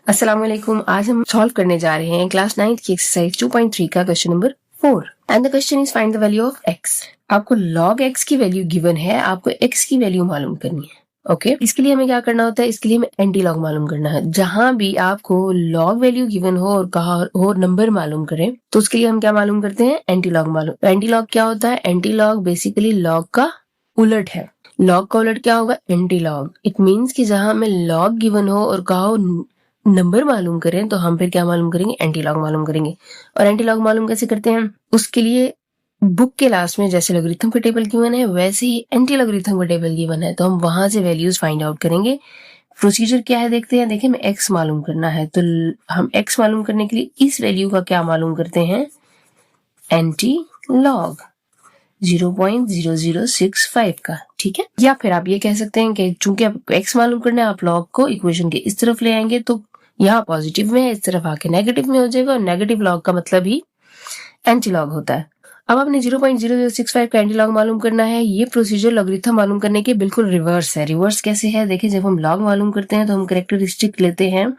अस्सलाम वालेकुम। आज हम सॉल्व करने जा रहे हैं क्लास 9 की एक्सरसाइज 2.3 का question number 4 and the question is find the value of x। आपको log x की वैल्यू गिवन है, आपको x की वैल्यू मालूम करनी है। ओके इसके लिए हमें क्या करना होता है, इसके लिए हमें एंटी लॉग मालूम करना है। जहां भी आपको लॉग वैल्यू गिवन हो और कहा हो नंबर मालूम करें तो उसके लिए हम क्या मालूम करते हैं, एंटी लॉग मालूम। एंटी लॉग क्या होता है? एंटी लॉग बेसिकली लॉग का उलट है। लॉग का उलट क्या होगा? Anti log. इट मीन्स कि जहां हमें लॉग गिवन हो और कहा हो नंबर मालूम करें तो हम फिर क्या मालूम करेंगे, एंटी लॉग मालूम करेंगे। और एंटी लॉग मालूम कैसे करते हैं? उसके लिए बुक के लास्ट में जैसे लॉगरिथम का टेबल गिवन है वैसे ही एंटी लॉगरिथम का टेबल गिवन है, तो हम वहां से वैल्यूज फाइंड आउट करेंगे। प्रोसीजर क्या है देखते हैं। देखिए, हमें एक्स मालूम करना है तो हम एक्स मालूम करने के लिए इस वैल्यू का क्या मालूम करते हैं, एंटी लॉग 0.0065 का। ठीक है, या फिर आप ये कह सकते हैं कि चूंकि आपको एक्स मालूम करना है, आप लॉग को इक्वेशन के इस तरफ ले आएंगे तो यहाँ पॉजिटिव में है, इस तरफ आके नेगेटिव में हो जाएगा, और नेगेटिव लॉग का मतलब ही एंटी लॉग होता है। अब आपने 0.0065 का एंटी लॉग मालूम करना है। ये प्रोसीजर लॉगरिथम मालूम करने के बिल्कुल रिवर्स है। रिवर्स कैसे है? देखिए, जब हम लॉग मालूम करते हैं तो हम कैरेक्टरिस्टिक लेते हैं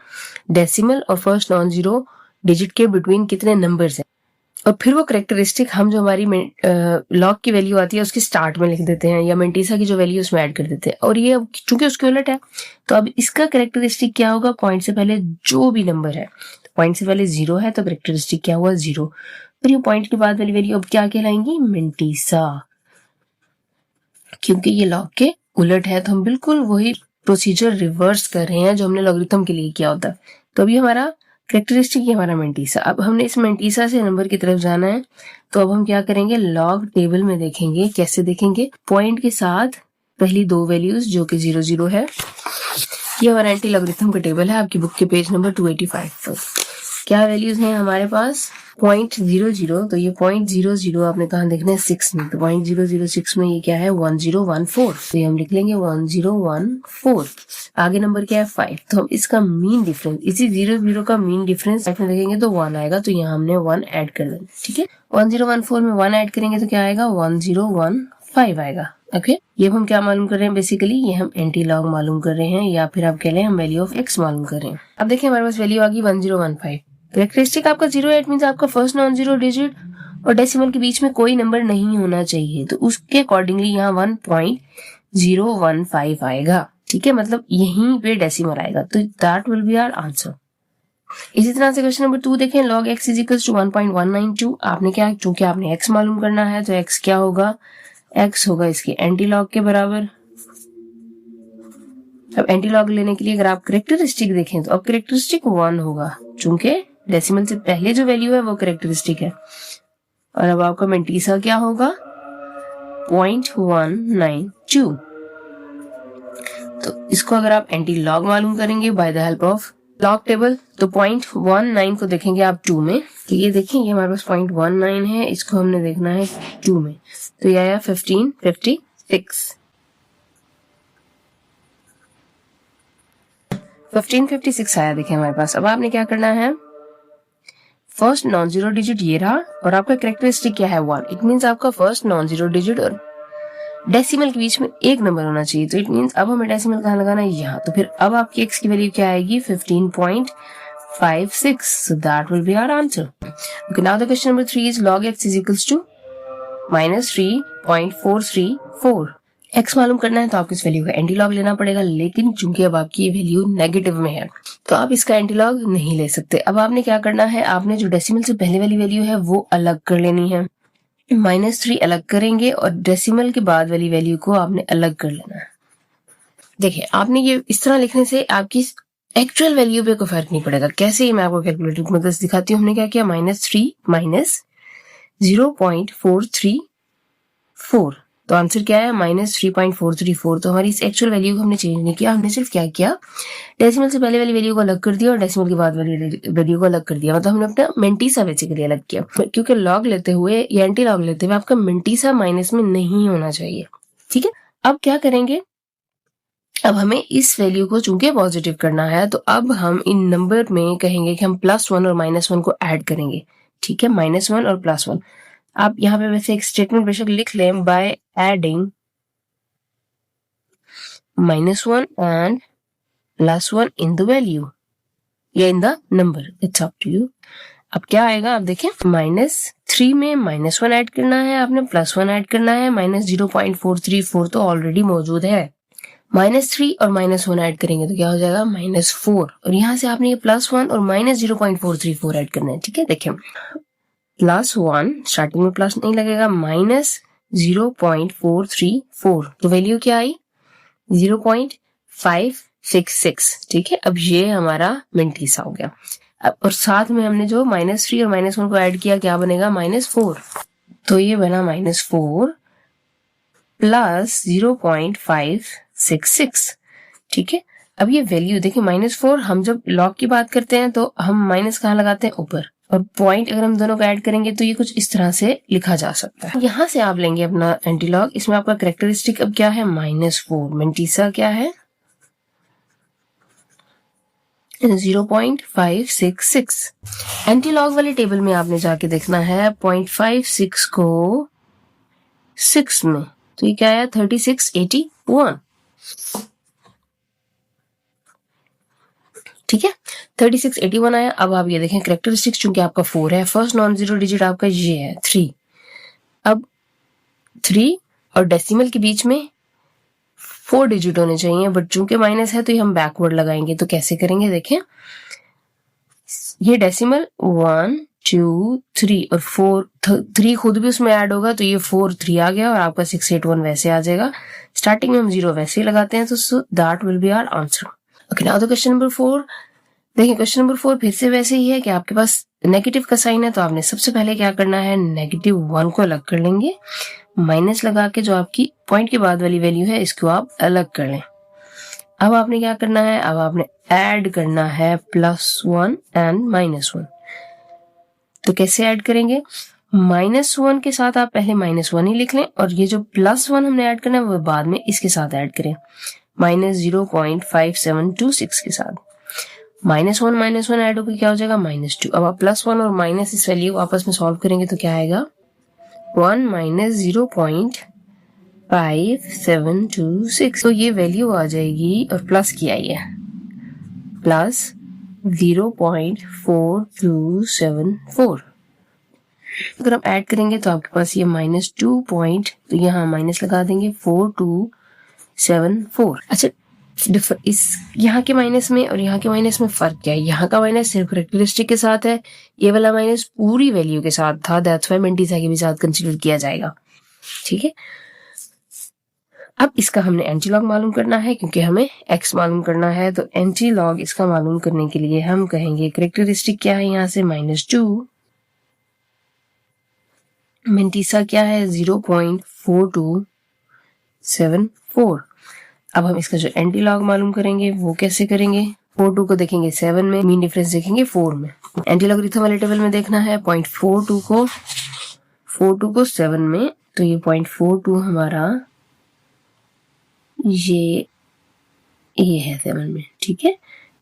डेसिमल और फर्स्ट नॉन जीरो डिजिट के बिटवीन कितने नंबर्स हैं, और फिर वो करेक्टरिस्टिक हम जो हमारी लॉग की वैल्यू आती है उसके स्टार्ट में लिख देते हैं, या मेंटीसा की जो वैल्यू उसमें ऐड कर देते हैं। और ये चूंकि उसके उलट है तो अब इसका करेक्टरिस्टिक क्या होगा, पॉइंट से पहले जो भी नंबर है, पॉइंट से पहले 0 है तो करेक्टरिस्टिक क्या हुआ, 0। फिर ये पॉइंट के बाद वाली वैल्यू अब क्या कहलाएंगी, मेंटीसा। क्योंकि ये लॉग के उलट है तो हम बिल्कुल वही प्रोसीजर रिवर्स कर रहे हैं जो हमने लॉगरिथम के लिए किया होता है। तो अभी हमारा कैरेक्टरिस्टिक ही हमारा मेंटीसा। अब हमने इस मेंटीसा से नंबर की तरफ जाना है तो अब हम क्या करेंगे, लॉग टेबल में देखेंगे। कैसे देखेंगे? पॉइंट के साथ पहली दो वैल्यूज जो कि 0 0 है। ये हमारा एंटी लॉगरिथम का टेबल है आपकी बुक के पेज नंबर 285 पर। क्या वैल्यूज हैं हमारे पास? 0.00, तो ये 0.00 आपने कहा देखना है 6 में, तो 0.006 में ये क्या है, 1014। तो ये हम लिख लेंगे 1014। आगे नंबर क्या है, 5। तो हम इसका मीन डिफरेंस, इसी 0 0 का मीन डिफरेंस में देखेंगे तो 1 आएगा, तो यहाँ हमने 1 ऐड कर देना। ठीक है, 1014 में 1 ऐड करेंगे तो क्या आएगा, 1015 आएगा। ओके, ये हम क्या मालूम कर रहे हैं, बेसिकली ये हम एंटी लॉग मालूम कर रहे हैं, या फिर आप कह लें हम वैल्यू ऑफ एक्स मालूम कर रहे हैं। अब देखिए हमारे पास वैल्यू आ गई 1015। कैरेक्टरिस्टिक आपका 0 है, इट मींस आपका फर्स्ट नॉन जीरो डिजिट और डेसिमल के बीच में कोई नंबर नहीं होना चाहिए, तो उसके अकॉर्डिंगली यहाँ 1.015 आएगा। ठीक है, मतलब यहीं पे डेसिमल आएगा, तो that will be our answer. इसी तरह से क्वेश्चन नंबर 2 देखें, log x is equal to 1.192। आपने क्या, चूंकि आपने x मालूम करना है तो x क्या होगा, x होगा इसके एंटी लॉग के बराबर। अब एंटी लॉग लेने के लिए अगर आप करेक्टरिस्टिक देखें तो अब करेक्टरिस्टिक 1 होगा, चूंकि डेसिमल से पहले जो वैल्यू है वो करेक्टरिस्टिक है। और अब आपका मेंटीसा क्या होगा, 0.192। तो इसको अगर आप एंटी लॉग मालूम करेंगे by the help of log table तो 0.19 को देखेंगे आप 2 में, तो ये देखें ये हमारे पास 0.19 है, इसको हमने देखना है 2 में, तो ये आया 1556। 1556 आया देखें हमारे पास। अब आपने क्या करना है, फर्स्ट नॉन जीरो डिजिट ये रहा और आपका कैरेक्टरिस्टिक क्या है, 1। इट मींस आपका फर्स्ट नॉन जीरो डिजिट और डेसिमल के बीच में एक नंबर होना चाहिए, तो इट मींस अब हमें डेसिमल कहाँ लगाना है, यहाँ। तो फिर अब आपकी x की वैल्यू क्या आएगी, 15.56, so that will be our answer. Okay, now the question number 3 is log x is equals to -3.434। x मालूम करना है तो आपको इस वैल्यू का एंटी लॉग लेना पड़ेगा, लेकिन चूंकि अब आपकी ये वैल्यू नेगेटिव में है तो आप इसका एंटी लॉग नहीं ले सकते। अब आपने क्या करना है, आपने जो डेसिमल से पहले वाली वैल्यू है वो अलग कर लेनी है, -3 अलग करेंगे और डेसिमल के बाद वाली वैल्यू को आपने अलग कर लेना है। देखिए, आपने ये इस तरह लिखने से आपकी एक्चुअल वैल्यू पे कोई फर्क नहीं पड़ेगा। कैसे ही मैं आपको कैलकुलेटर की मदद से दिखाती हूँ। हमने क्या किया, -3 माइनस 0.434, तो आंसर क्या है, -3.434। तो हमारी इस एक्चुअल वैल्यू को हमने चेंज नहीं किया, हमने सिर्फ क्या किया, डेसिमल से पहले वाली वैल्यू को अलग कर दिया और डेसिमल के बाद वाली वैल्यू को अलग कर दिया। मतलब हमने अपना मेंटीसा बेसिकली अलग किया, क्योंकि लॉग लेते हुए या एंटी लॉग लेते हुए आपका मेंटीसा माइनस में नहीं होना चाहिए। ठीक है, अब क्या करेंगे, अब हमें इस वैल्यू को चूंकि पॉजिटिव करना है तो अब हम इन नंबर में कहेंगे कि हम +1 और -1 को ऐड करेंगे। ठीक है, -1 और +1। आप यहाँ पे वैसे एक स्टेटमेंट बेशक लिख लें, by adding -1 and +1 in the value, या in the number, it's up to you. अब क्या आएगा, आप देखें -3 में -1 ऐड करना है आपने, +1 ऐड करना है, -0.434 तो ऑलरेडी मौजूद है। -3 और -1 ऐड करेंगे तो क्या हो जाएगा -4, और यहाँ से आपने ये +1 और -0.434 ऐड करना है। ठीक है, देखिए +1 स्टार्टिंग में प्लस नहीं लगेगा, -0.434 तो वैल्यू क्या आई 0.566। ठीक है, अब ये हमारा मेंटीसा हो गया। अब और साथ में हमने जो -3 और -1 को ऐड किया, क्या बनेगा -4, तो ये बना -4 प्लस 0.566। ठीक है, अब ये वैल्यू देखिए -4, हम जब लॉग की बात करते हैं तो हम माइनस कहाँ लगाते हैं, ऊपर, और पॉइंट अगर हम दोनों को ऐड करेंगे तो ये कुछ इस तरह से लिखा जा सकता है। यहाँ से आप लेंगे अपना एंटीलॉग, इसमें आपका कैरेक्टरिस्टिक अब क्या है -4, मेंटीसा क्या है 0.566। एंटीलॉग वाले टेबल में आपने जाके देखना है 0.56 को 6 में, तो ये क्या आया 3681। ठीक है, 3681 आया। अब आप ये देखें कैरेक्टरिस्टिक्स, चूंकि आपका 4 है, फर्स्ट नॉन जीरो डिजिट आपका ये है 3। अब 3 और डेसिमल के बीच में 4 डिजिट होने चाहिए, बट चूंकि माइनस है तो ये हम बैकवर्ड लगाएंगे। तो कैसे करेंगे, देखें ये डेसिमल 1 2 3 और 4, 3 खुद भी उसमें ऐड होगा तो ये 4 3 आ गया, और आपका 681 वैसे आ जाएगा। स्टार्टिंग में हम 0 वैसे ही लगाते हैं, तो that will be our answer. Okay, now the question number 4। देखिए क्वेश्चन नंबर 4 फिर से वैसे ही है कि आपके पास नेगेटिव का साइन है, तो आपने सबसे पहले क्या करना है, -1 को अलग कर लेंगे, माइनस लगा के जो आपकी पॉइंट के बाद वाली वैल्यू है इसको आप अलग कर लें। अब आपने क्या करना है, अब आपने ऐड करना है +1 एंड -1। तो कैसे ऐड करेंगे, -1 के साथ आप पहले -1 ही लिख लें, और ये जो +1 हमने ऐड करना है वो बाद में इसके साथ ऐड करें, -0.5726 के साथ। -1 ऐड होकर क्या हो जाएगा -2। अब आप +1 और माइनस इस वैल्यू को आपस में सॉल्व करेंगे तो क्या आएगा 1 - 0.5726, तो ये वैल्यू आ जाएगी, और प्लस किया ये प्लस 0.4274। अगर हम ऐड करेंगे तो आपके पास ये -2 पॉइंट, तो यहाँ माइनस लगा देंगे 4274। अच्छा, इस यहाँ के माइनस में और यहाँ के माइनस में फर्क क्या है, यहाँ का माइनस सिर्फ कैरेक्टरिस्टिक के साथ है, ये वाला माइनस पूरी वैल्यू के साथ था, दैट्स व्हाई मेंटीसा के भी साथ कंसीडर किया जाएगा। ठीक है, अब इसका हमने एंटीलॉग मालूम करना है, क्योंकि हमें x मालूम करना है, तो एंटीलॉग इसका मालूम करने के लिए हम कहेंगे कैरेक्टरिस्टिक क्या है, यहाँ से -2, मेंटीसा क्या है 0.4274। अब हम इसका जो एंटीलॉग मालूम करेंगे वो कैसे करेंगे, 42 को देखेंगे 7 में, मीन डिफरेंस देखेंगे 4 में। एंटीलॉगरिथम वाले टेबल में देखना है 0.42 को 7 में, तो ये 0.42 हमारा ये है 7 में। ठीक है,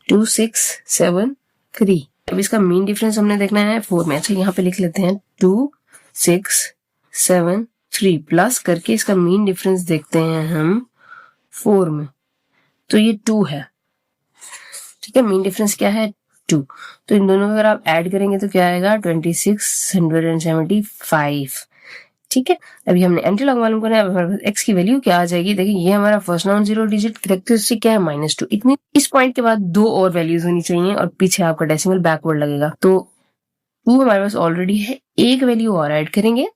2673। अब इसका मीन डिफरेंस हमने देखना है 4 में। अच्छा, यहाँ पे लिख लेते हैं 2673 प्लस करके इसका मीन डिफरेंस देखते हैं हम 4 में, तो ये 2 है। ठीक है, मीन डिफरेंस क्या है 2, तो इन दोनों को अगर आप ऐड करेंगे तो क्या आएगा 2675। ठीक है, अभी हमने एंटीलॉग मालूम करना है, x की वैल्यू क्या आ जाएगी, देखिए ये हमारा first non zero digit characteristic क्या है -2। इतनी इस पॉइंट के बाद 2 और वैल्यूज होनी चाहिए, और पीछे आपका डेसिमल बैकवर्ड लगेगा, तो 2 हमारे पास ऑलरेडी है, एक वैल्यू और ऐड करेंगे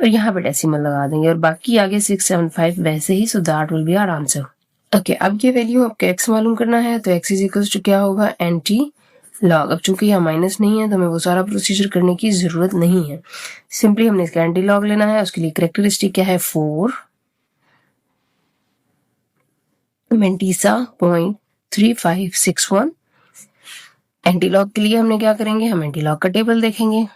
और यहाँ पे डेसिमल लगा देंगे, और बाकी आगे 675 वैसे ही, so that will be our answer. Okay, अब ये वैल्यू आपका x मालूम करना है, तो x इज इक्वल्स टू क्या होगा एंटी लॉग। अब चूंकि यहाँ माइनस नहीं है तो हमें वो सारा प्रोसीजर करने की जरूरत नहीं है, सिंपली हमने इसका एंटी लॉग लेना है। उसके लिए कैरेक्टरिस्टिक क्या है 4, मेंटीसा 0.3561। एंटी लॉग के लिए हमने क्या करेंगे, हम एंटी लॉग का टेबल देखेंगे,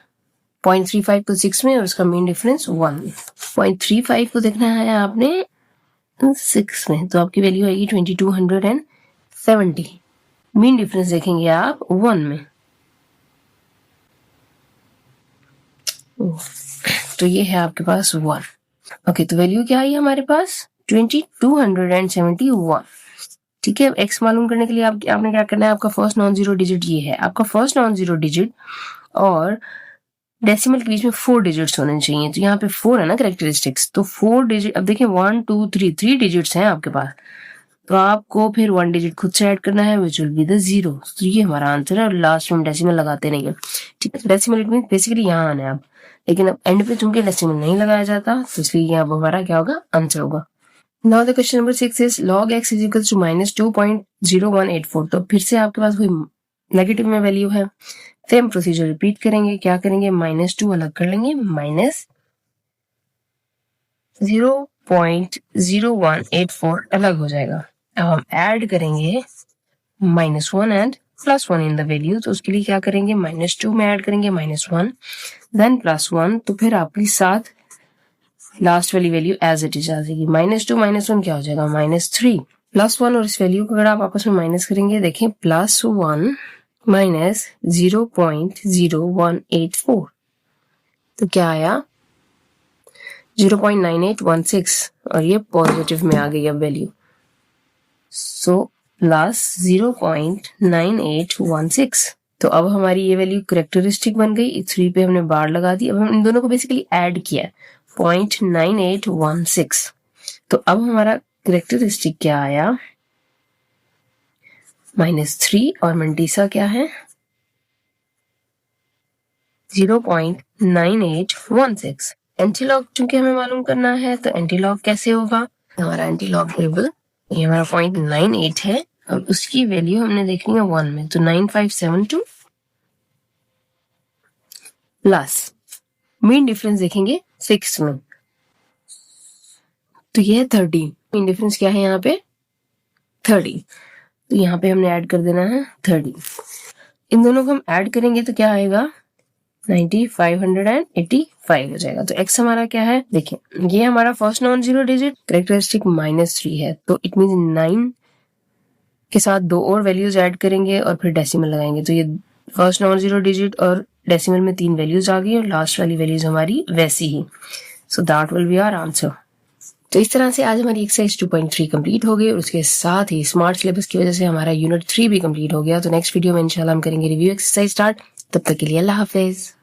0.35 को 6 में और उसका मीन डिफरेंस 1। 0.35 को देखना है आपने 6 में, तो आपकी वैल्यू आएगी 2270। मीन डिफरेंस देखेंगे आप 1 में, तो ये है आपके पास 1। ओके, तो वैल्यू क्या आई हमारे पास 2271। ठीक है। x मालूम करने के लिए आपने क्या करना है, आपका फर्स्ट नॉन जीरो डिजिट ये है, आपका फर्स्ट नॉन जीरो डिजिट और डेसिमल के बीच में 4 डिजिट्स होने चाहिए। तो यहाँ पे 4 है ना कैरेक्टरिस्टिक्स, तो 4 डिजिट, अब देखिए 1 2 3 3 डिजिट्स हैं आपके पास, तो आपको फिर 1 डिजिट खुद से ऐड करना है, विच विल बी द 0। तो ये हमारा आंसर है, और लास्ट में हम डेसिमल लगाते नहीं है, ठीक है। डेसिमल इट मीन बेसिकली यहाँ आना है आप, लेकिन अब एंड पे चूंकि डेसिमल नहीं लगाया जाता, तो इसलिए यहाँ हमारा क्या होगा, आंसर होगा। Now the question number 6 is log x is equal to -2.0184। तो फिर से आपके पास कोई नेगेटिव में वैल्यू है, सेम प्रोसीजर रिपीट करेंगे। क्या करेंगे, -2 अलग कर लेंगे, -0.0184 अलग हो जाएगा। अब हम ऐड करेंगे -1 एंड +1 इन द वैल्यू, तो उसके लिए क्या करेंगे, -2 में ऐड करेंगे -1 देन +1, तो फिर आपके साथ लास्ट वाली वैल्यू एज इट इज आ जाएगी। -2 -1 क्या हो जाएगा, -3 +1, और इस वैल्यू को अगर आप आपस में माइनस करेंगे, देखें +1 -0.0184, तो क्या आया 0.9816, और ये पॉजिटिव में आ गई अब वैल्यू, सो +0.9816। तो अब हमारी ये वैल्यू करेक्टरिस्टिक बन गई, 3 पे हमने बार लगा दी। अब हम इन दोनों को बेसिकली ऐड किया है, 0.9816। तो अब हमारा करेक्टरिस्टिक क्या आया, -3, और मंटीसा क्या है 0.9816। एंटीलॉग चूंकि हमें मालूम करना है, तो एंटीलॉग कैसे होगा, हमारा एंटीलॉग टेबल ये हमारा 0.98 है, और उसकी वैल्यू हमने देखनी है 1 में, तो 9572 प्लस मीन डिफरेंस देखेंगे 6 में, तो ये है 30। मीन डिफरेंस क्या है यहाँ पे 30, तो यहाँ पे हमने ऐड कर देना है 30। इन दोनों को हम ऐड करेंगे तो क्या आएगा, 9585 हो जाएगा। तो x हमारा क्या है, देखिए ये हमारा first non zero digit, characteristic -3 है, तो इट मीन 9 के साथ 2 और वैल्यूज ऐड करेंगे और फिर डेसिमल लगाएंगे, तो ये फर्स्ट नॉन जीरो डिजिट और डेसिमल में 3 वैल्यूज आ गई, और लास्ट वाली वैल्यूज हमारी वैसी ही, so that will be our answer. तो इस तरह से आज हमारी एक्सरसाइज 2.3 कंप्लीट हो गई, और उसके साथ ही स्मार्ट सिलेबस की वजह से हमारा यूनिट 3 भी कंप्लीट हो गया। तो नेक्स्ट वीडियो में इंशाल्लाह हम करेंगे रिव्यू एक्सरसाइज स्टार्ट। तब तक के लिए अल्लाह हाफिज।